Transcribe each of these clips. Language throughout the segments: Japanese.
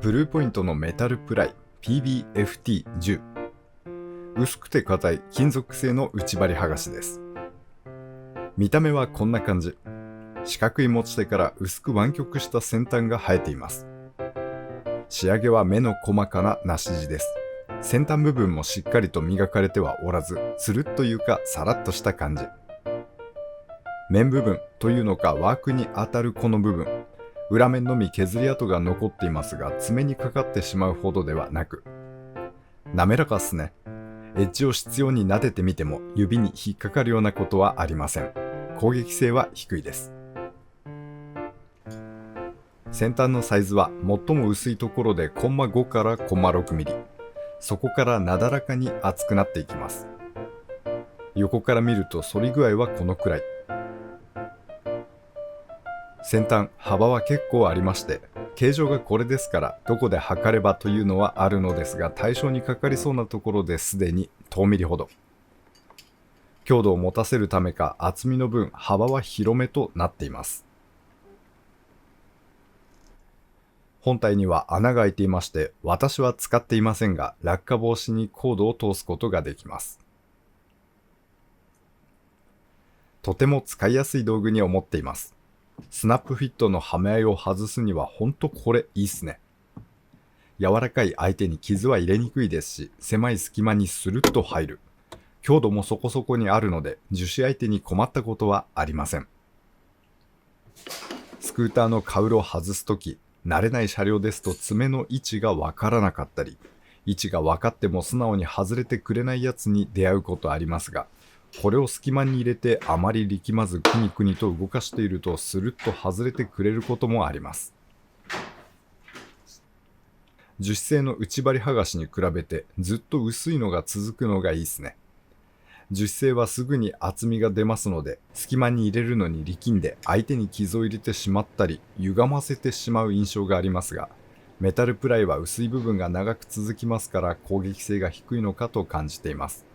ブルーポイントのメタルプライ PBFT10。薄くて硬い金属製の内張り剥がしです。見た目はこんな感じ。四角い持ち手から薄く湾曲した先端が生えています。仕上げは目の細かな梨地です。先端部分もしっかりと磨かれてはおらず、つるっというかさらっとした感じ。面部分というのかワークに当たるこの部分、裏面のみ削り跡が残っていますが、爪にかかってしまうほどではなく、滑らかっすね。エッジを執拗に撫でてみても指に引っかかるようなことはありません。攻撃性は低いです。先端のサイズは最も薄いところでコンマ5からコンマ6ミリ。そこからなだらかに厚くなっていきます。横から見ると反り具合はこのくらい。先端、幅は結構ありまして、形状がこれですからどこで測ればというのはあるのですが、対象にかかりそうなところですでに10ミリほど。強度を持たせるためか厚みの分幅は広めとなっています。本体には穴が開いていまして、私は使っていませんが、落下防止にコードを通すことができます。とても使いやすい道具に思っています。スナップフィットのはめ合いを外すにはほんとこれいいっすね。柔らかい相手に傷は入れにくいですし、狭い隙間にスルッと入る。強度もそこそこにあるので、樹脂相手に困ったことはありません。スクーターのカウルを外すとき、慣れない車両ですと爪の位置がわからなかったり、位置が分かっても素直に外れてくれないやつに出会うことありますが、これを隙間に入れてあまり力まずくにくにと動かしているとスルッと外れてくれることもあります。樹脂製の内張り剥がしに比べてずっと薄いのが続くのがいいですね。樹脂製はすぐに厚みが出ますので、隙間に入れるのに力んで相手に傷を入れてしまったり歪ませてしまう印象がありますが、メタルプライは薄い部分が長く続きますから攻撃性が低いのかと感じています。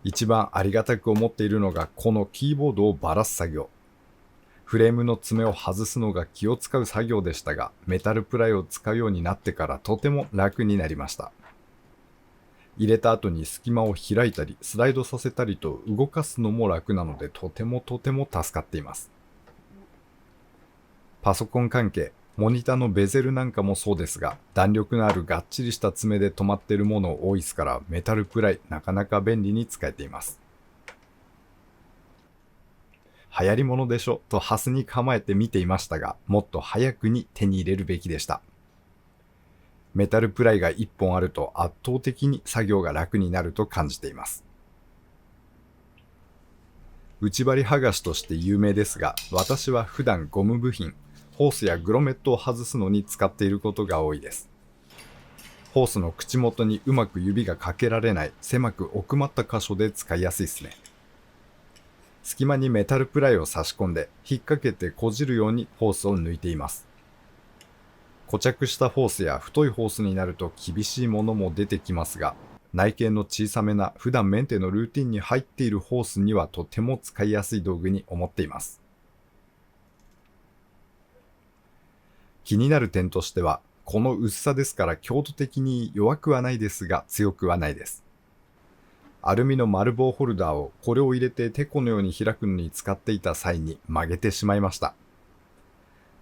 一番ありがたく思っているのがこのキーボードをばらす作業。フレームの爪を外すのが気を使う作業でしたが、メタルプライを使うようになってからとても楽になりました。入れた後に隙間を開いたりスライドさせたりと動かすのも楽なのでとても助かっています。パソコン関係、モニターのベゼルなんかもそうですが、弾力のあるがっちりした爪で止まっているもの多いですからメタルプライなかなか便利に使えています。流行り物でしょとハスに構えて見ていましたが、もっと早くに手に入れるべきでした。メタルプライが1本あると圧倒的に作業が楽になると感じています。内張り剥がしとして有名ですが、私は普段ゴム部品、ホースやグロメットを外すのに使っていることが多いです。ホースの口元にうまく指がかけられない狭く奥まった箇所で使いやすいですね。隙間にメタルプライを差し込んで引っ掛けてこじるようにホースを抜いています。固着したホースや太いホースになると厳しいものも出てきますが、内径の小さめな普段メンテのルーティンに入っているホースにはとても使いやすい道具に思っています。気になる点としては、この薄さですから強度的に弱くはないですが強くはないです。アルミの丸棒ホルダーをこれを入れてテコのように開くのに使っていた際に曲げてしまいました。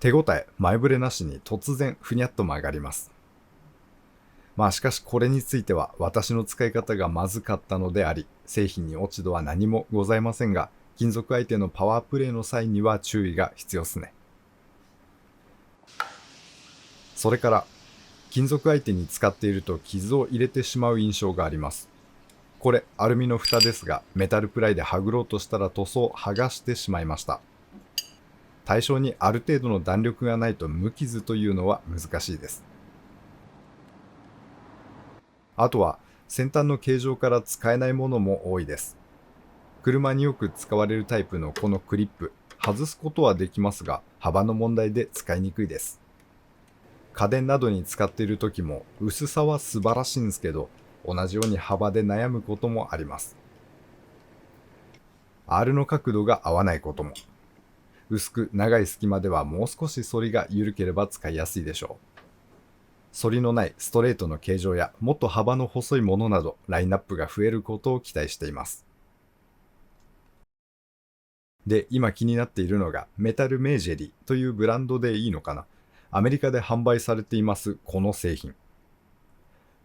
手応え、前触れなしに突然ふにゃっと曲がります。しかしこれについては私の使い方がまずかったのであり、製品に落ち度は何もございませんが、金属相手のパワープレイの際には注意が必要ですね。それから、金属相手に使っていると傷を入れてしまう印象があります。これアルミの蓋ですが、メタルプライではぐろうとしたら塗装を剥がしてしまいました。対象にある程度の弾力がないと無傷というのは難しいです。あとは先端の形状から使えないものも多いです。車によく使われるタイプのこのクリップ、外すことはできますが、幅の問題で使いにくいです。家電などに使っている時も薄さは素晴らしいんですけど、同じように幅で悩むこともあります。R の角度が合わないことも。薄く長い隙間ではもう少し反りが緩ければ使いやすいでしょう。反りのないストレートの形状やもっと幅の細いものなどラインナップが増えることを期待しています。で、今気になっているのがメタルメージェリーというブランドでいいのかな。アメリカで販売されていますこの製品。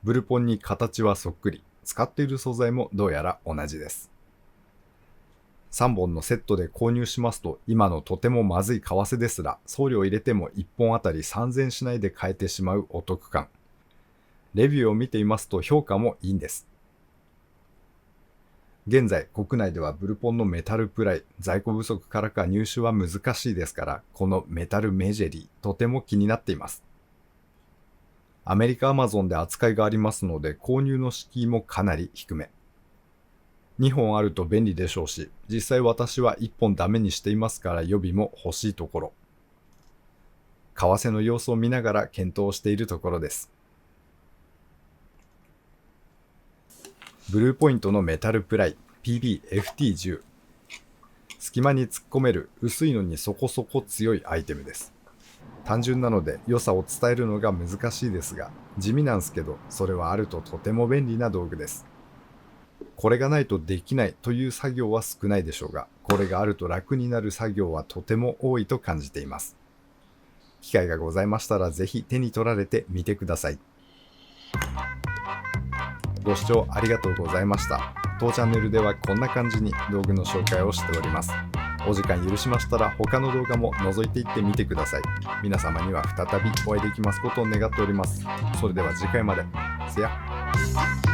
ブルポンに形はそっくり、使っている素材もどうやら同じです。3本のセットで購入しますと、今のとてもまずい為替ですら、送料入れても1本あたり3000しないで買えてしまうお得感。レビューを見ていますと評価もいいんです。現在、国内ではブルポンのメタルプライ、在庫不足からか入手は難しいですから、このメタルメジェリー、とても気になっています。アメリカアマゾンで扱いがありますので、購入の敷居もかなり低め。2本あると便利でしょうし、実際私は1本ダメにしていますから予備も欲しいところ。為替の様子を見ながら検討しているところです。ブルーポイントのメタルプライ PBFT10。隙間に突っ込める薄いのにそこそこ強いアイテムです。単純なので良さを伝えるのが難しいですが、地味なんすけど、それはあるととても便利な道具です。これがないとできないという作業は少ないでしょうが、これがあると楽になる作業はとても多いと感じています。機会がございましたらぜひ手に取られてみてください。ご視聴ありがとうございました。当チャンネルではこんな感じに道具の紹介をしております。お時間許しましたら他の動画も覗いていってみてください。皆様には再びお会いできますことを願っております。それでは次回まで。せや。